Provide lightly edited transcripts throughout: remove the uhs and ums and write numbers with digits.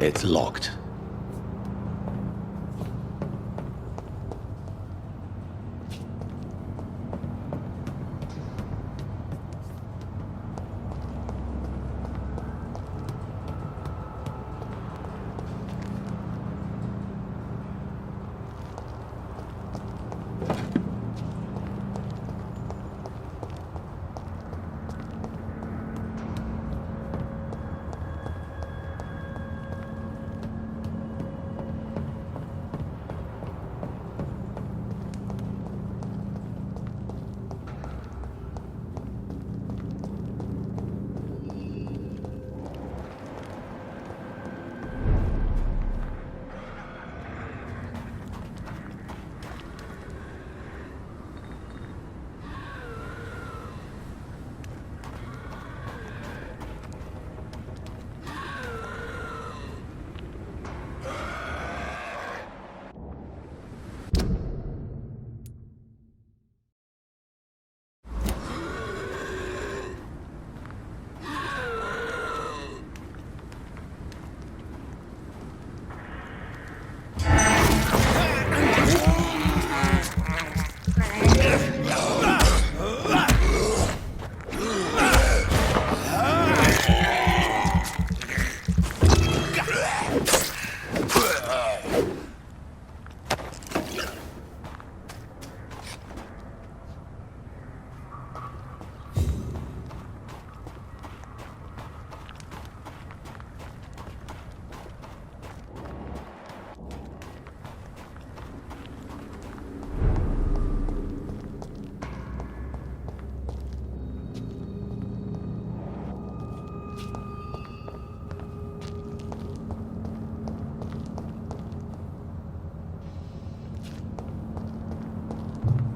It's locked.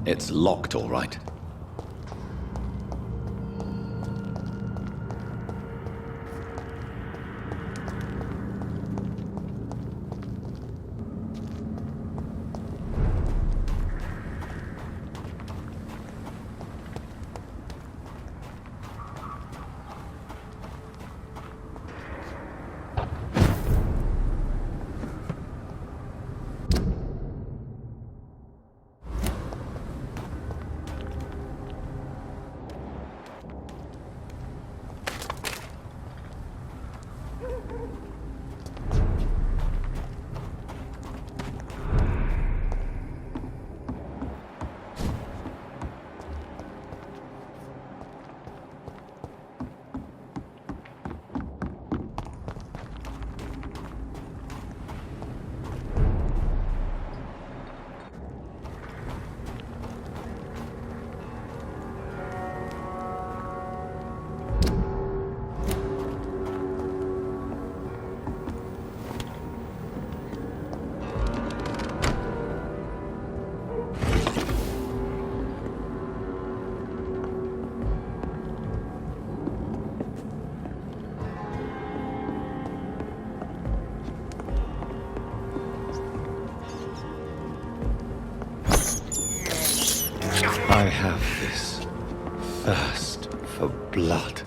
It's locked, all right. I have this thirst for blood.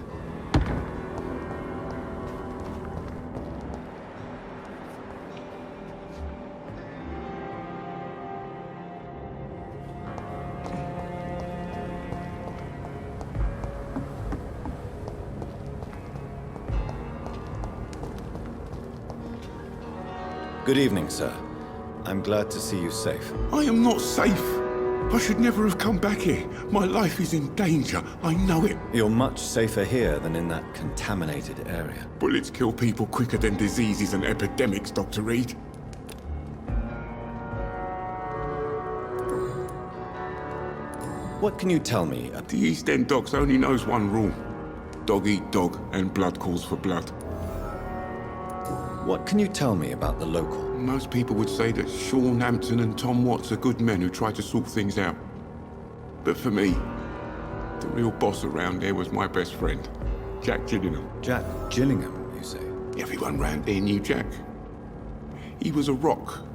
Good evening, sir. I'm glad to see you safe. I am not safe. I should never have come back here. My life is in danger. I know it. You're much safer here than in that contaminated area. Bullets kill people quicker than diseases and epidemics, Dr. Reid. What can you tell me? The East End docks only knows one rule. Dog eat dog, and blood calls for blood. What can you tell me about the local? Most people would say that Sean Hampton and Tom Watts are good men who try to sort things out. But for me, the real boss around there was my best friend, Jack Gillingham. Jack Gillingham, you say? Everyone round there knew Jack. He was a rock.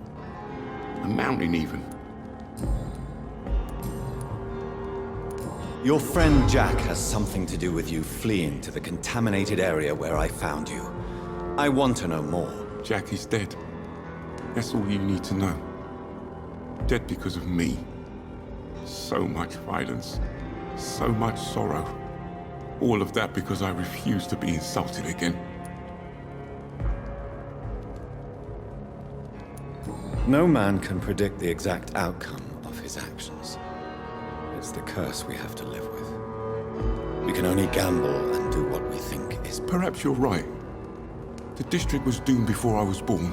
A mountain, even. Your friend Jack has something to do with you fleeing to the contaminated area where I found you. I want to know more. Jack is dead. That's all you need to know. Dead because of me. So much violence. So much sorrow. All of that because I refuse to be insulted again. No man can predict the exact outcome of his actions. It's the curse we have to live with. We can only gamble and do what we think is... Perhaps you're right. The district was doomed before I was born.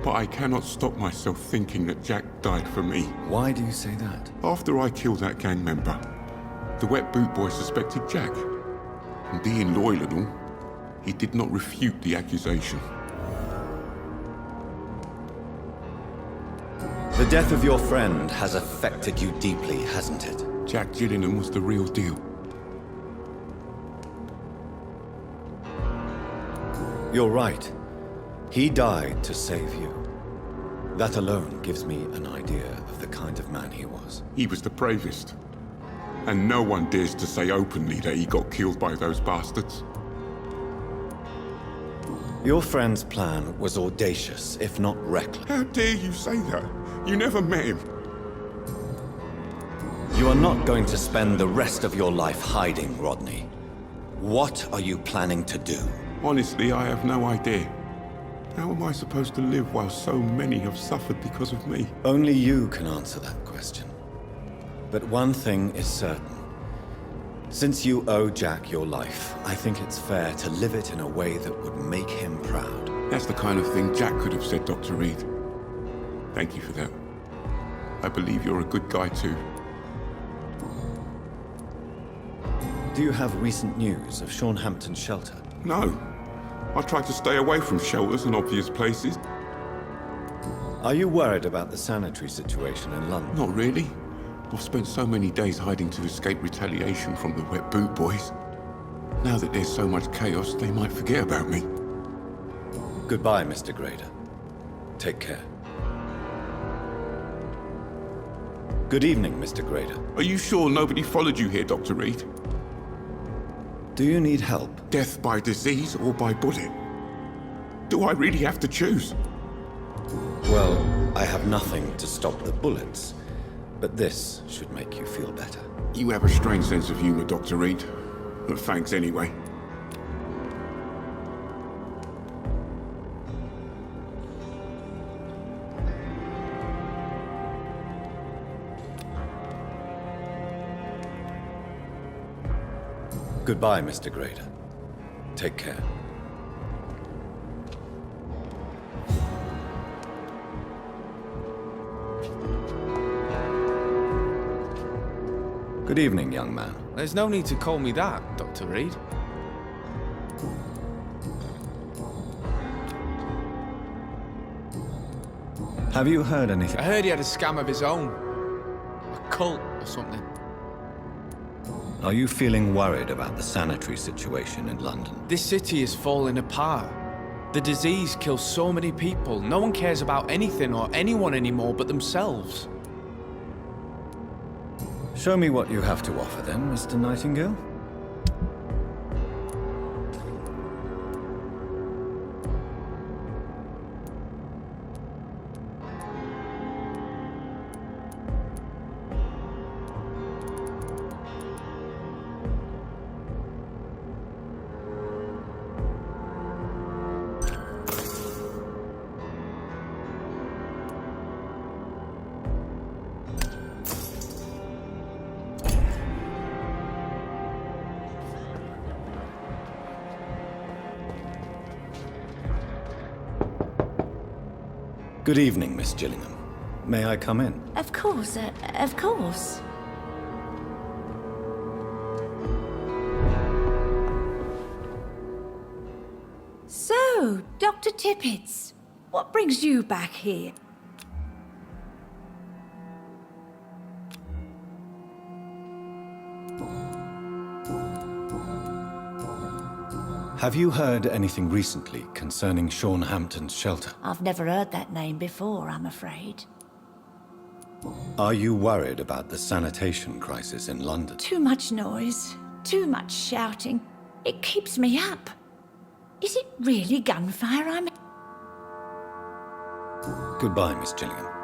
But I cannot stop myself thinking that Jack died for me. Why do you say that? After I killed that gang member, the wet boot boy suspected Jack. And being loyal and all, he did not refute the accusation. The death of your friend has affected you deeply, hasn't it? Jack Gillingham was the real deal. You're right. He died to save you. That alone gives me an idea of the kind of man he was. He was the bravest. And no one dares to say openly that he got killed by those bastards. Your friend's plan was audacious, if not reckless. How dare you say that? You never met him. You are not going to spend the rest of your life hiding, Rodney. What are you planning to do? Honestly, I have no idea. How am I supposed to live while so many have suffered because of me? Only you can answer that question. But one thing is certain. Since you owe Jack your life, I think it's fair to live it in a way that would make him proud. That's the kind of thing Jack could have said, Dr. Reid. Thank you for that. I believe you're a good guy too. Do you have recent news of Hampton's shelter? No. I try to stay away from shelters and obvious places. Are you worried about the sanitary situation in London? Not really. I've spent so many days hiding to escape retaliation from the wet boot boys. Now that there's so much chaos, they might forget about me. Goodbye, Mr. Grader. Take care. Good evening, Mr. Grader. Are you sure nobody followed you here, Dr. Reid? Do you need help? Death by disease or by bullet? Do I really have to choose? Well, I have nothing to stop the bullets, but this should make you feel better. You have a strange sense of humor, Dr. Reid. But thanks anyway. Goodbye, Mr. Grader. Take care. Good evening, young man. There's no need to call me that, Dr. Reid. Have you heard anything? I heard he had a scam of his own. A cult or something. Are you feeling worried about the sanitary situation in London? This city is falling apart. The disease kills so many people. No one cares about anything or anyone anymore but themselves. Show me what you have to offer then, Mr. Nightingale. Good evening, Miss Gillingham. May I come in? Of course, of course. So, Dr. Tippets, what brings you back here? Have you heard anything recently concerning Hampton's shelter? I've never heard that name before, I'm afraid. Are you worried about the sanitation crisis in London? Too much noise, too much shouting. It keeps me up. Is it really gunfire I'm... Goodbye, Miss Gillingham.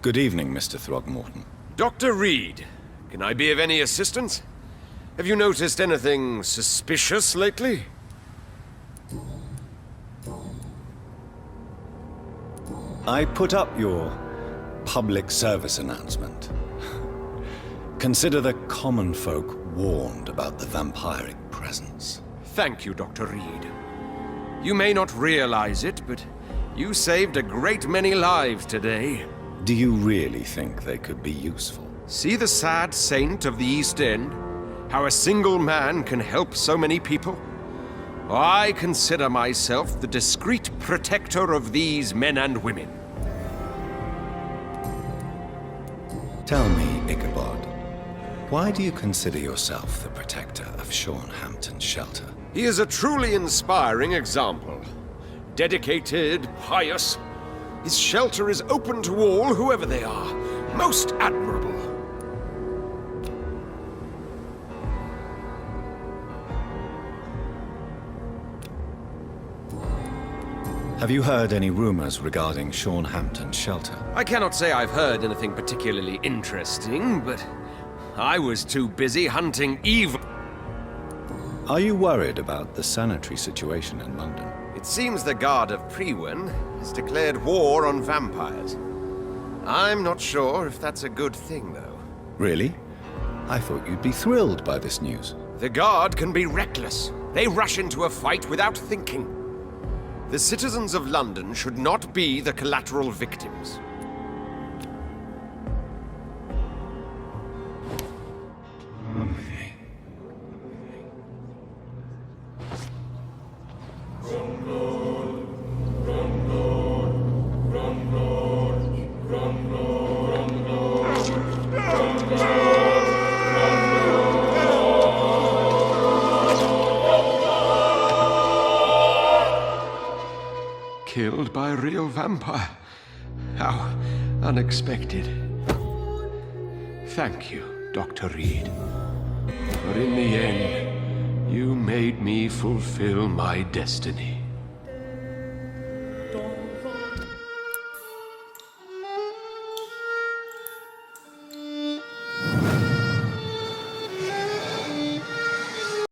Good evening, Mr. Throgmorton. Dr. Reid, can I be of any assistance? Have you noticed anything suspicious lately? I put up your public service announcement. Consider the common folk warned about the vampiric presence. Thank you, Dr. Reid. You may not realize it, but you saved a great many lives today. Do you really think they could be useful? See the sad saint of the East End? How a single man can help so many people? I consider myself the discreet protector of these men and women. Tell me, Ichabod, why do you consider yourself the protector of Sean Hampton's shelter? He is a truly inspiring example. Dedicated, pious. His shelter is open to all, whoever they are. Most admirable. Have you heard any rumors regarding Sean Hampton's shelter? I cannot say I've heard anything particularly interesting, but I was too busy hunting evil. Are you worried about the sanitary situation in London? It seems the Guard of Priwen has declared war on vampires. I'm not sure if that's a good thing, though. Really? I thought you'd be thrilled by this news. The Guard can be reckless. They rush into a fight without thinking. The citizens of London should not be the collateral victims. Killed by a real vampire. How unexpected. Thank you, Dr. Reid. For in the end, you made me fulfill my destiny.